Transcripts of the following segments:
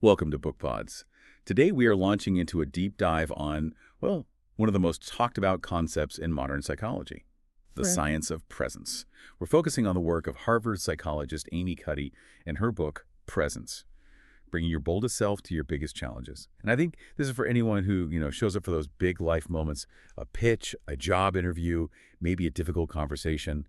Welcome to BookPods. Today we are launching into a deep dive on, well, one of the most talked about concepts in modern psychology, the Right. science of presence. We're focusing on the work of Harvard psychologist Amy Cuddy and her book, Presence, bringing your boldest self to your biggest challenges. And I think this is for anyone who, shows up for those big life moments, a pitch, a job interview, maybe a difficult conversation,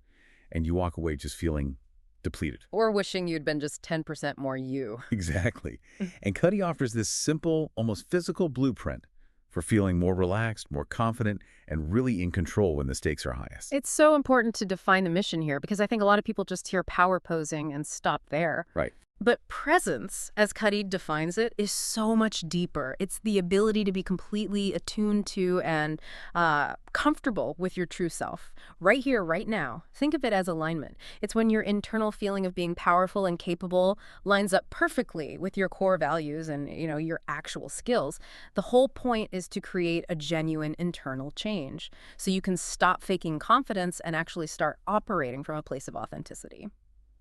and you walk away just feeling depleted. Or wishing you'd been just 10% more you. Exactly. And Cuddy offers this simple, almost physical blueprint for feeling more relaxed, more confident, and really in control when the stakes are highest. It's so important to define the mission here because I think a lot of people just hear power posing and stop there. Right. But presence, as Cuddy defines it, is so much deeper. It's the ability to be completely attuned to and comfortable with your true self. Right here, right now. Think of it as alignment. It's when your internal feeling of being powerful and capable lines up perfectly with your core values and, your actual skills. The whole point is to create a genuine internal change so you can stop faking confidence and actually start operating from a place of authenticity.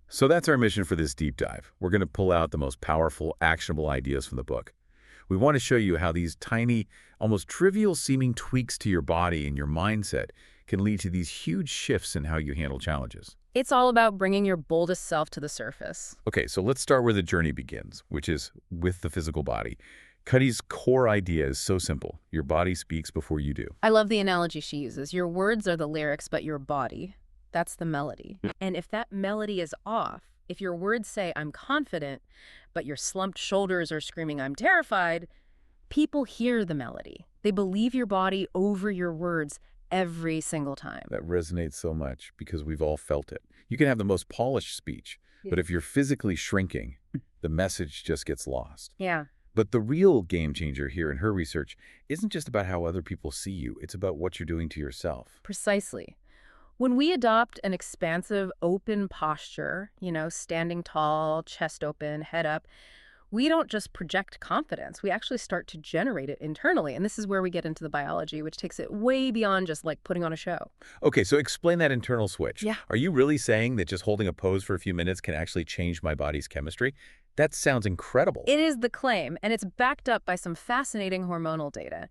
So that's our mission for this deep dive. We're going to pull out the most powerful, actionable ideas from the book. We want to show you how these tiny, almost trivial seeming tweaks to your body and your mindset can lead to these huge shifts in how you handle challenges. It's all about bringing your boldest self to the surface. Okay, so let's start where the journey begins, which is with the physical body. Cuddy's core idea is so simple. Your body speaks before you do. I love the analogy she uses. Your words are the lyrics, but your body, that's the melody. And if that melody is off, if your words say, I'm confident, but your slumped shoulders are screaming, I'm terrified, people hear the melody. They believe your body over your words every single time. That resonates so much because we've all felt it. You can have the most polished speech, but if you're physically shrinking, the message just gets lost. Yeah. But the real game changer here in her research isn't just about how other people see you. It's about what you're doing to yourself. Precisely. When we adopt an expansive, open posture, standing tall, chest open, head up, we don't just project confidence. We actually start to generate it internally. And this is where we get into the biology, which takes it way beyond just like putting on a show. Okay, so explain that internal switch. Yeah. Are you really saying that just holding a pose for a few minutes can actually change my body's chemistry? That sounds incredible. It is the claim, and it's backed up by some fascinating hormonal data.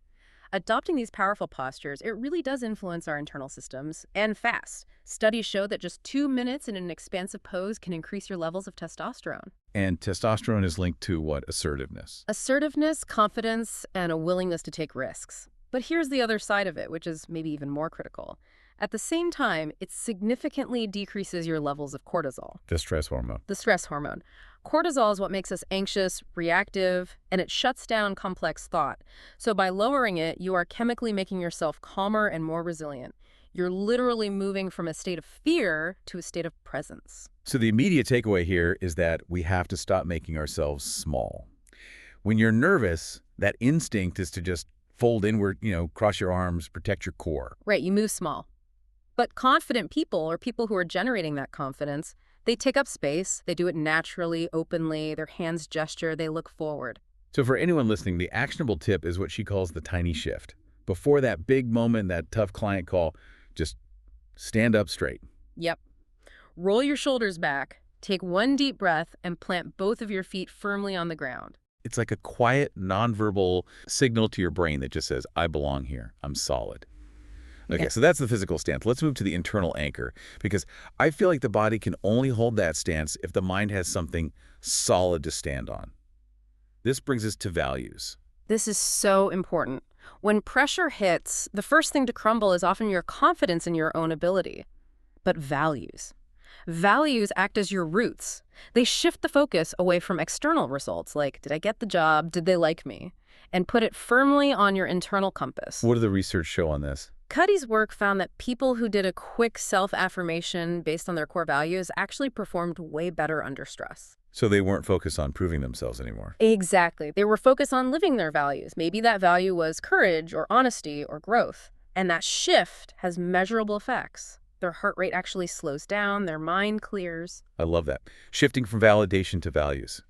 Adopting these powerful postures, it really does influence our internal systems, and fast. Studies show that just 2 minutes in an expansive pose can increase your levels of testosterone. And testosterone is linked to what? Assertiveness. Assertiveness, confidence, and a willingness to take risks. But here's the other side of it, which is maybe even more critical. At the same time, it significantly decreases your levels of cortisol, The stress hormone. the stress hormone. Cortisol is what makes us anxious, reactive, and it shuts down complex thought. So by lowering it, you are chemically making yourself calmer and more resilient. You're literally moving from a state of fear to a state of presence. So the immediate takeaway here is that we have to stop making ourselves small. When you're nervous, that instinct is to just fold inward, cross your arms, protect your core. Right, you move small. But confident people, or people who are generating that confidence, they take up space, they do it naturally, openly, their hands gesture, they look forward. So for anyone listening, the actionable tip is what she calls the tiny shift. Before that big moment, that tough client call, just stand up straight. Yep. Roll your shoulders back, take one deep breath, and plant both of your feet firmly on the ground. It's like a quiet, nonverbal signal to your brain that just says, I belong here. I'm solid. Okay, Yeah. so that's the physical stance. Let's move to the internal anchor, because I feel like the body can only hold that stance if the mind has something solid to stand on. This brings us to values. This is so important. When pressure hits, the first thing to crumble is often your confidence in your own ability. But values. Values act as your roots. They shift the focus away from external results, like, did I get the job? Did they like me? And put it firmly on your internal compass. What does the research show on this? Cuddy's work found that people who did a quick self-affirmation based on their core values actually performed way better under stress. So they weren't focused on proving themselves anymore. Exactly. They were focused on living their values. Maybe that value was courage or honesty or growth. And that shift has measurable effects. Their heart rate actually slows down, their mind clears. I love that. Shifting from validation to values.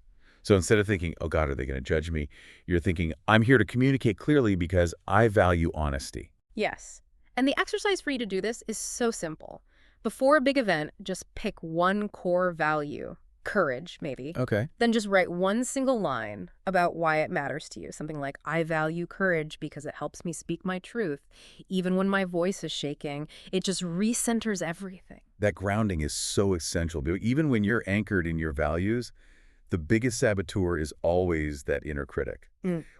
So instead of thinking, oh God, are they going to judge me? You're thinking, I'm here to communicate clearly because I value honesty. Yes. And the exercise for you to do this is so simple. Before a big event, just pick one core value courage, maybe. Okay. Then just write one single line about why it matters to you. Something like, I value courage because it helps me speak my truth. Even when my voice is shaking, it just recenters everything. That grounding is so essential. Even when you're anchored in your values, the biggest saboteur is always that inner critic.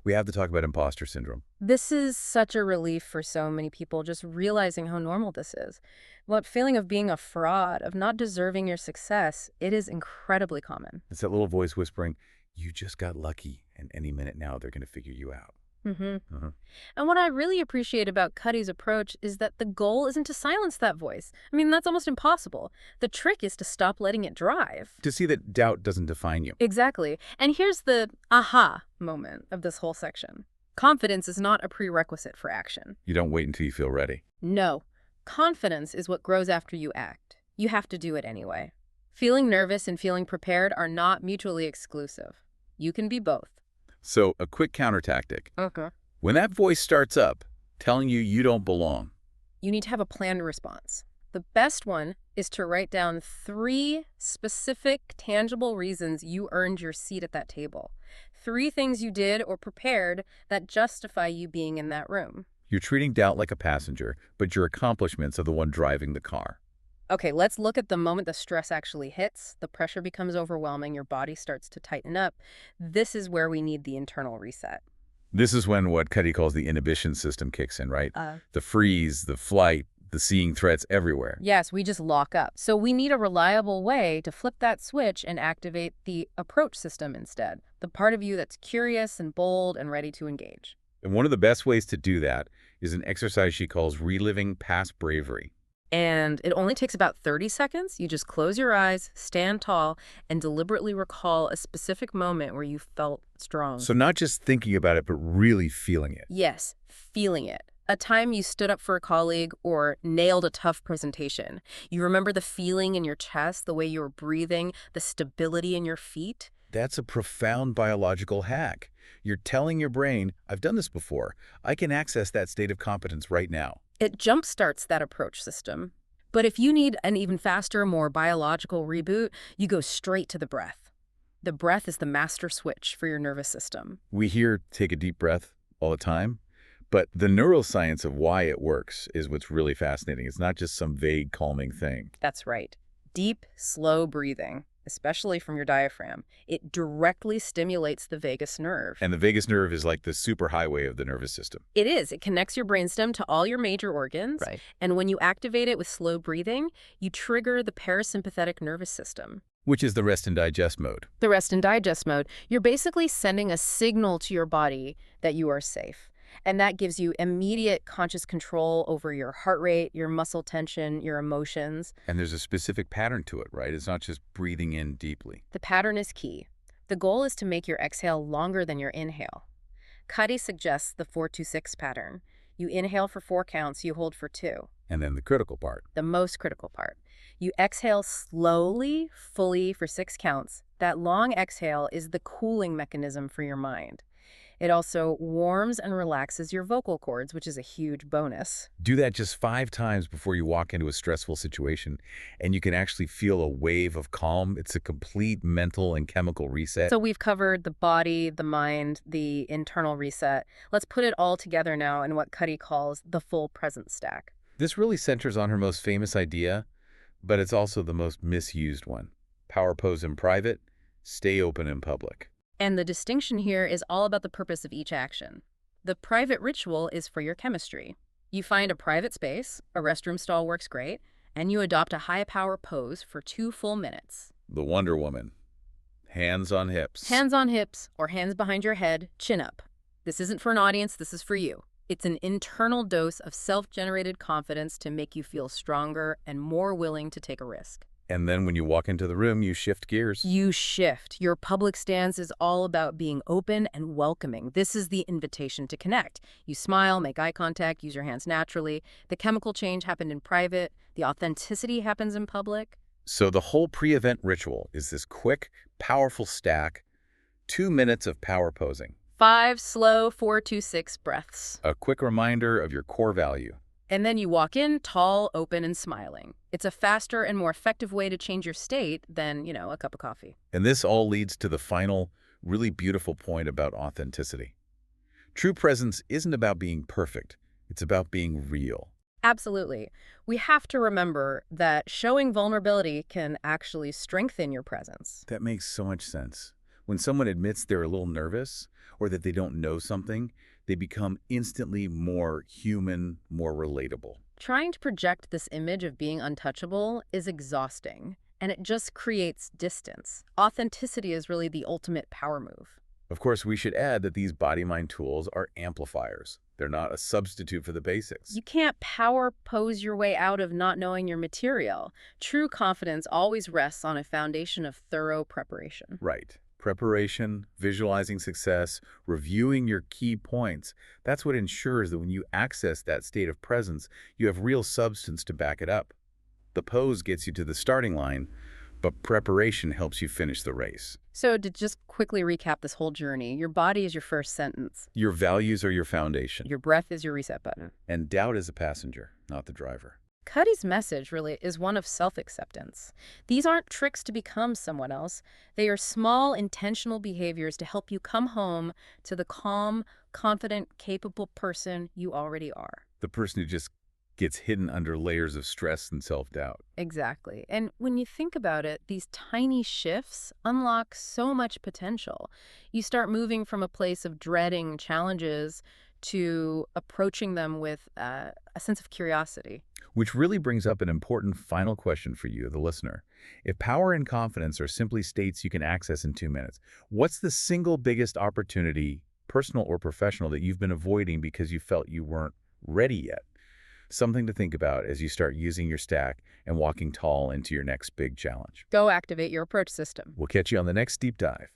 We have to talk about imposter syndrome. This is such a relief for so many people, just realizing how normal this is. What feeling of being a fraud, of not deserving your success, it is incredibly common. It's that little voice whispering, you just got lucky, and any minute now they're going to figure you out. And what I really appreciate about Cuddy's approach is that the goal isn't to silence that voice. I mean, that's almost impossible. The trick is to stop letting it drive. To see that doubt doesn't define you. Exactly. And here's the aha moment of this whole section. Confidence is not a prerequisite for action. You don't wait until you feel ready. No. Confidence is what grows after you act. You have to do it anyway. Feeling nervous and feeling prepared are not mutually exclusive. You can be both. So, a quick counter tactic. Okay. When that voice starts up, telling you you don't belong, You need to have a planned response. The best one is to write down 3 specific, tangible reasons you earned your seat at that table. 3 things you did or prepared that justify you being in that room. you're treating doubt like a passenger, but your accomplishments are the one driving the car. Okay, let's look at the moment the stress actually hits. The pressure becomes overwhelming. Your body starts to tighten up. This is where we need the internal reset. This is when what Cuddy calls the inhibition system kicks in, right? The freeze, the flight, the seeing threats everywhere. Yes, we just lock up. So we need a reliable way to flip that switch and activate the approach system instead. The part of you that's curious and bold and ready to engage. And one of the best ways to do that is an exercise she calls reliving past bravery. And it only takes about 30 seconds. You just close your eyes, stand tall, and deliberately recall a specific moment where you felt strong. So not just thinking about it, but really feeling it. Yes, feeling it. A time you stood up for a colleague or nailed a tough presentation. You remember the feeling in your chest, the way you were breathing, the stability in your feet? That's a profound biological hack. You're telling your brain, I've done this before. I can access that state of competence right now. It jumpstarts that approach system. But if you need an even faster, more biological reboot, you go straight to the breath. The breath is the master switch for your nervous system. We hear take a deep breath all the time, but the neuroscience of why it works is what's really fascinating. It's not just some vague calming thing. That's right. Deep, slow breathing, especially from your diaphragm, it directly stimulates the vagus nerve. And the vagus nerve is like the superhighway of the nervous system. It is. It connects your brainstem to all your major organs. Right. And when you activate it with slow breathing, you trigger the parasympathetic nervous system. Which is the rest and digest mode. The rest and digest mode. You're basically sending a signal to your body that you are safe. And that gives you immediate conscious control over your heart rate, your muscle tension, your emotions. And there's a specific pattern to it, right? It's not just breathing in deeply. The pattern is key. The goal is to make your exhale longer than your inhale. Cuddy suggests the 4-2-6 pattern. You inhale for 4 counts, you hold for 2. And then the critical part. The most critical part. You exhale slowly, fully for 6 counts. That long exhale is the cooling mechanism for your mind. It also warms and relaxes your vocal cords, which is a huge bonus. Do that just 5 times before you walk into a stressful situation, and you can actually feel a wave of calm. It's a complete mental and chemical reset. So we've covered the body, the mind, the internal reset. Let's put it all together now in what Cuddy calls the full presence stack. This really centers on her most famous idea, but it's also the most misused one. Power pose in private, stay open in public. And the distinction here is all about the purpose of each action. The private ritual is for your chemistry. You find a private space, a restroom stall works great, and you adopt a high-power pose for 2 full minutes. The Wonder Woman. Hands on hips. Hands on hips or hands behind your head, chin up. This isn't for an audience, this is for you. It's an internal dose of self-generated confidence to make you feel stronger and more willing to take a risk. And then when you walk into the room, you shift gears. You shift. Your public stance is all about being open and welcoming. This is the invitation to connect. You smile, make eye contact, use your hands naturally. The chemical change happened in private. The authenticity happens in public. So the whole pre-event ritual is this quick, powerful stack, 2 minutes of power posing. 5 slow 4-2-6 breaths. A quick reminder of your core value. And then you walk in tall, open, and smiling. It's a faster and more effective way to change your state than, a cup of coffee. And this all leads to the final, really beautiful point about authenticity. True presence isn't about being perfect. It's about being real. Absolutely. We have to remember that showing vulnerability can actually strengthen your presence. That makes so much sense. When someone admits they're a little nervous or that they don't know something, they become instantly more human, more relatable. Trying to project this image of being untouchable is exhausting, and it just creates distance. Authenticity is really the ultimate power move. Of course, we should add that these body-mind tools are amplifiers. They're not a substitute for the basics. You can't power pose your way out of not knowing your material. True confidence always rests on a foundation of thorough preparation. Right. Preparation, visualizing success, reviewing your key points. That's what ensures that when you access that state of presence, you have real substance to back it up. The pose gets you to the starting line, but preparation helps you finish the race. So to just quickly recap this whole journey, your body is your first sentence. Your values are your foundation, Your breath is your reset button. and doubt is a passenger, not the driver. Cuddy's message really is one of self-acceptance. These aren't tricks to become someone else. They are small, intentional behaviors to help you come home to the calm, confident, capable person you already are. The person who just gets hidden under layers of stress and self-doubt. Exactly. And when you think about it, these tiny shifts unlock so much potential. You start moving from a place of dreading challenges to approaching them with a sense of curiosity. Which really brings up an important final question for you, the listener. If power and confidence are simply states you can access in 2 minutes, what's the single biggest opportunity, personal or professional, that you've been avoiding because you felt you weren't ready yet? Something to think about as you start using your stack and walking tall into your next big challenge. Go activate your approach system. We'll catch you on the next deep dive.